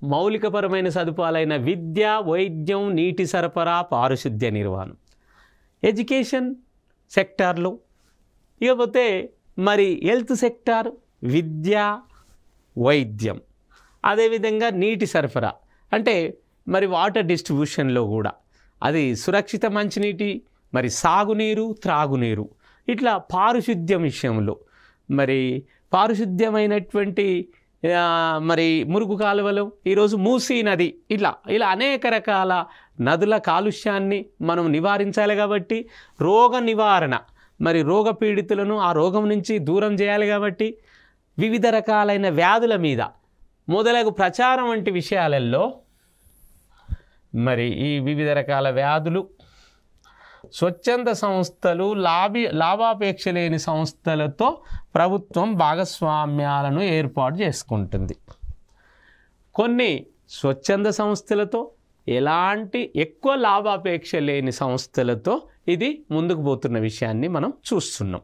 మౌలికపరమైన సదుపాయాలైన విద్య, వైద్యం, నీటి సరఫరా, పారిశుద్ధ్య నిర్వహణ, ఎడ్యుకేషన్ సెక్టార్లో. ఇకపోతే మరి హెల్త్ సెక్టార్, విద్య, వైద్యం, అదేవిధంగా నీటి సరఫరా అంటే మరి వాటర్ డిస్ట్రిబ్యూషన్లో కూడా అది సురక్షిత మంచినీటి, మరి సాగునీరు, త్రాగునీరు, ఇట్లా పారిశుద్ధ్యం విషయంలో మరి పారిశుద్ధ్యమైనటువంటి మరి మురుగు కాలువలు, ఈరోజు మూసీ నది, ఇలా అనేక రకాల నదుల కాలుష్యాన్ని మనం నివారించాలి. కాబట్టి రోగ నివారణ, మరి రోగ పీడితులను ఆ రోగం నుంచి దూరం చేయాలి. కాబట్టి వివిధ రకాలైన వ్యాధుల మీద మొదలగు ప్రచారం వంటి విషయాలలో మరి ఈ వివిధ రకాల వ్యాధులు స్వచ్ఛంద సంస్థలు, లాభాపేక్ష లేని సంస్థలతో ప్రభుత్వం భాగస్వామ్యాలను ఏర్పాటు చేసుకుంటుంది. కొన్ని స్వచ్ఛంద సంస్థలతో, ఎలాంటి ఎక్కువ లాభాపేక్ష లేని సంస్థలతో ఇది ముందుకు పోతున్న విషయాన్ని మనం చూస్తున్నాం.